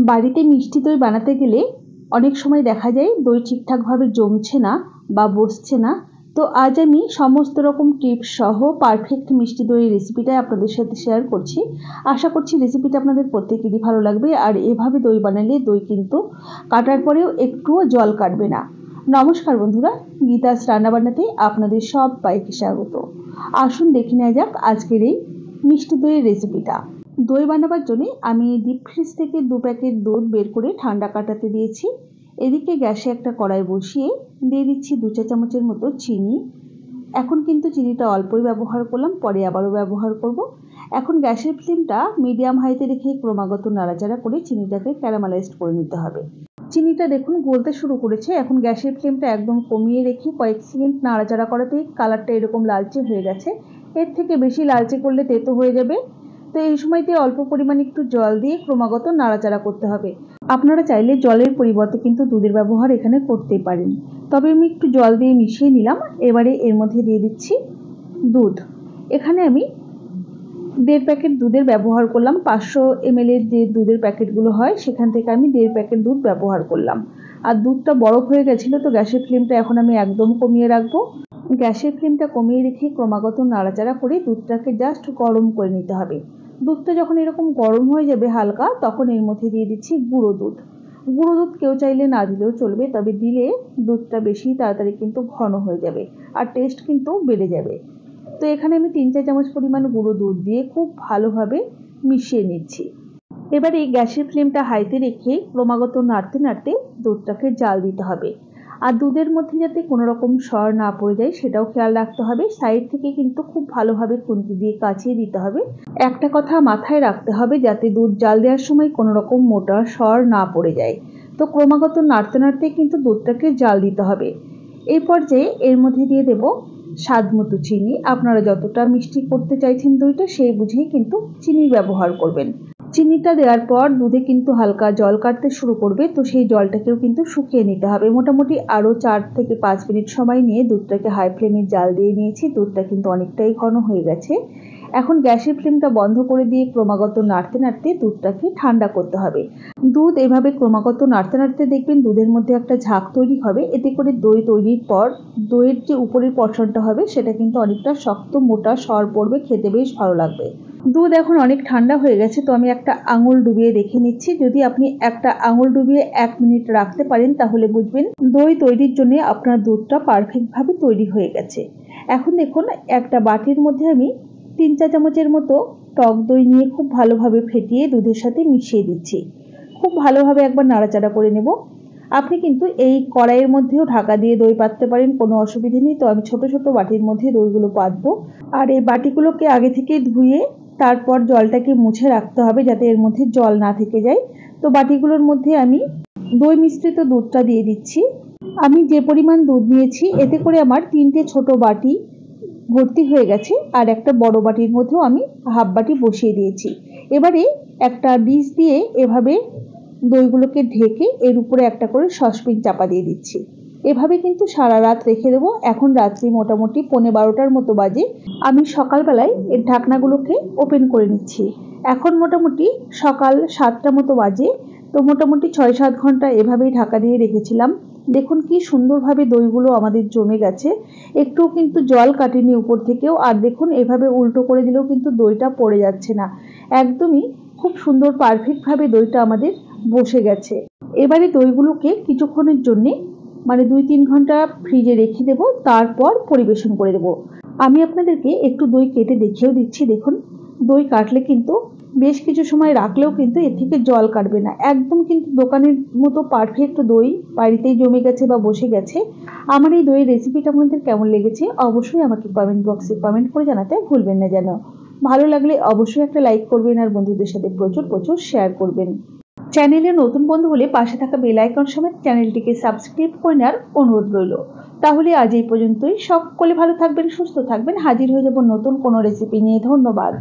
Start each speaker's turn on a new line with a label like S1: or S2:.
S1: বাড়িতে মিষ্টি দই বানাতে গেলে অনেক সময় দেখা যায় দই ঠিকঠাকভাবে জমছে না বা বসছে না। তো আজ আমি সমস্ত রকম টিপস সহ পারফেক্ট মিষ্টি দইয়ের রেসিপিটাই আপনাদের সাথে শেয়ার করছি। আশা করছি রেসিপিটা আপনাদের প্রত্যেকেরই ভালো লাগবে। আর এভাবে দই বানালে দই কিন্তু কাটার পরেও একটুও জল কাটবে না। নমস্কার বন্ধুরা, গীতাস রান্নাবান্নাতে আপনাদের সবাইকে স্বাগত। আসুন দেখে নেওয়া যাক আজকের এই মিষ্টি দইয়ের রেসিপিটা। দই বানাবার জন্য আমি ডিপ ফ্রিজ থেকে 2 প্যাকেট দুধ বের করে ঠান্ডা কাটাতে দিয়েছি। এদিকে গ্যাসে একটা কড়াই বসিয়ে দিয়ে দিচ্ছি 2 চা চামচের মতো চিনি। এখন কিন্তু চিনিটা অল্পই ব্যবহার করলাম, পরে আবারও ব্যবহার করব। এখন গ্যাসের ফ্লেমটা মিডিয়াম হাইতে রেখে ক্রমাগত নাড়াচাড়া করে চিনিটাকে ক্যারামেলাইজড করে নিতে হবে। চিনিটা দেখুন গলতে শুরু করেছে। এখন গ্যাসের ফ্লেমটা একদম কমিয়ে রেখে কয়েক সেকেন্ড নাড়াচাড়া করাতেই কালারটা এরকম লালচে হয়ে গেছে। এর থেকে বেশি লালচে করলে তেতো হয়ে যাবে। তো এই সময়তে অল্প পরিমাণে একটু জল দিয়ে ক্রমাগত নাড়াচাড়া করতে হবে। আপনারা চাইলে জলের পরিবর্তে কিন্তু দুধের ব্যবহার এখানে করতেই পারেন। তবে আমি একটু জল দিয়ে মিশিয়ে নিলাম। এবারে এর মধ্যে দিয়ে দিচ্ছি দুধ। এখানে আমি 1.5 প্যাকেট দুধের ব্যবহার করলাম। 500 ml এর যে দুধের প্যাকেটগুলো হয় সেখান থেকে আমি 1.5 প্যাকেট দুধ ব্যবহার করলাম। আর দুধটা বরফ হয়ে গেছিলো, তো গ্যাসের ফ্লেমটা এখন আমি একদম কমিয়ে রাখবো। গ্যাসের ফ্লেমটা কমিয়ে রেখে ক্রমাগত নাড়াচাড়া করে দুধটাকে জাস্ট গরম করে নিতে হবে। দুধটা যখন এরকম গরম হয়ে যাবে হালকা, তখন এর মধ্যে দিয়ে দিচ্ছি গুঁড়ো দুধ। গুঁড়ো দুধ কেউ চাইলে না দিলেও চলবে, তবে দিলে দুধটা বেশি তাড়াতাড়ি কিন্তু ঘন হয়ে যাবে আর টেস্ট কিন্তু বেড়ে যাবে। তো এখানে আমি 3 চা চামচ পরিমাণ গুঁড়ো দুধ দিয়ে খুব ভালোভাবে মিশিয়ে নিচ্ছি। এবারে গ্যাসের ফ্লেমটা হাইতে রেখে ক্রমাগত নাড়তে নাড়তে দুধটাকে জাল দিতে হবে। আর দুধের মধ্যে যাতে কোনো রকম সর না পড়ে যায় সেটাও খেয়াল রাখতে হবে। সাইড থেকে কিন্তু খুব ভালোভাবে খুন্তি দিয়ে কাচিয়ে দিতে হবে। একটা কথা মাথায় রাখতে হবে, যাতে দুধ জাল দেওয়ার সময় কোনো রকম মোটা সর না পড়ে যায়। তো ক্রমাগত নাড়তে নাড়তে কিন্তু দুধটাকে জাল দিতে হবে। এই পর্যায়ে এর মধ্যে দিয়ে দেব স্বাদ মতো চিনি। আপনারা যতটা মিষ্টি করতে চাইছেন দইটা সেই বুঝেই কিন্তু চিনির ব্যবহার করবেন। চিনিটা দেওয়ার পর দুধে কিন্তু হালকা জল কাটতে শুরু করবে, তো সেই জলটাকেও কিন্তু শুকিয়ে নিতে হবে। মোটামুটি আরও 4 থেকে 5 মিনিট সময় নিয়ে দুধটাকে হাই ফ্লেমে জাল দিয়ে নিয়েছি। দুধটা কিন্তু অনেকটাই ঘন হয়ে গেছে। এখন গ্যাসের ফ্লেমটা বন্ধ করে দিয়ে ক্রমাগত নাড়তে নাড়তে দুধটাকে ঠান্ডা করতে হবে। দুধ এভাবে ক্রমাগত নাড়তে নাড়তে দেখবেন দুধের মধ্যে একটা ঝাঁক তৈরি হবে। এতে করে দই তৈরির পর দইয়ের যে উপরের পর্শনটা হবে সেটা কিন্তু অনেকটা শক্ত মোটা সর পড়বে, খেতে বেশ ভালো লাগবে। দুধ এখন অনেক ঠান্ডা হয়ে গেছে, তো আমি একটা আঙুল ডুবিয়ে দেখে নিচ্ছি। যদি আপনি একটা আঙুল ডুবিয়ে 1 মিনিট রাখতে পারেন তাহলে বুঝবেন দই তৈরির জন্য আপনার দুধটা পারফেক্টভাবে তৈরি হয়ে গেছে। এখন দেখুন একটা বাটির মধ্যে আমি 3 চা চামচের মতো টক দই নিয়ে খুব ভালোভাবে ফেটিয়ে দুধের সাথে মিশিয়ে দিচ্ছি। খুব ভালোভাবে একবার নাড়াচাড়া করে নেব। আপনি কিন্তু এই কড়াইয়ের মধ্যেও ঢাকা দিয়ে দই পাততে পারেন, কোনো অসুবিধা নেই। তো আমি ছোট ছোট বাটির মধ্যে দইগুলো পাতবো। আর এই বাটিগুলোকে আগে থেকে ধুয়ে তারপর জলটাকে মুছে রাখতে হবে, যাতে এর মধ্যে জল না থেকে যায়। তো বাটিগুলোর মধ্যে আমি দই মিশ্রিত দুধটা দিয়ে দিচ্ছি। আমি যে পরিমাণ দুধ নিয়েছি এতে করে আমার 3টে ছোট বাটি ভর্তি হয়ে গেছে। আর একটা বড় বাটির মধ্যেও আমি হাফ বাটি বসিয়ে দিয়েছি। এবারে একটা ডিশ দিয়ে এভাবে দইগুলোকে ঢেকে এর উপরে একটা করে সসপ্যান চাপা দিয়ে দিচ্ছি। এভাবে কিন্তু সারা রাত রেখে দেবো। এখন রাত্রি মোটামুটি 11:15টার মতো বাজে। আমি সকালবেলায় এর ঢাকনাগুলোকে ওপেন করে নিচ্ছি। এখন মোটামুটি সকাল 7টা মতো বাজে। তো মোটামুটি 6-7 ঘন্টা এভাবেই ঢাকা দিয়ে রেখেছিলাম। দেখুন কি সুন্দরভাবে দইগুলো আমাদের জমে গেছে, একটু কিন্তু জল কাটেনি উপর থেকেও। আর দেখুন এভাবে উল্টো করে দিলেও কিন্তু দইটা পড়ে যাচ্ছে না। একদমই খুব সুন্দর পারফেক্টভাবে দইটা আমাদের বসে গেছে। এবারে দইগুলোকে কিছুক্ষণের জন্যে মানে 2-3 ঘন্টা ফ্রিজে রেখে দেবো, তারপর পরিবেশন করে দেবো। আমি আপনাদেরকে একটু দই কেটে দেখিয়েও দিচ্ছি। দেখুন দই কাটলে কিন্তু বেশ কিছু সময় রাখলেও কিন্তু এর থেকে জল কাটবে না। একদম কিন্তু দোকানের মতো পারফেক্ট দই বাড়িতেই জমে গেছে বা বসে গেছে। আমার এই দইয়ের রেসিপিটা আপনাদের কেমন লেগেছে অবশ্যই আমাকে কমেন্ট বক্সে কমেন্ট করে জানাতে ভুলবেন না যেন। ভালো লাগলে অবশ্যই একটা লাইক করবেন আর বন্ধুদের সাথে প্রচুর প্রচুর শেয়ার করবেন। চ্যানেলে নতুন বন্ধু হলে পাশে থাকা বেল আইকন সমেত চ্যানেলটিকে সাবস্ক্রাইব করে নেওয়ার অনুরোধ রইল। তাহলে আজ এই পর্যন্তই। সকলে ভালো থাকবেন, সুস্থ থাকবেন। হাজির হয়ে যাব নতুন কোনো রেসিপি নিয়ে। ধন্যবাদ।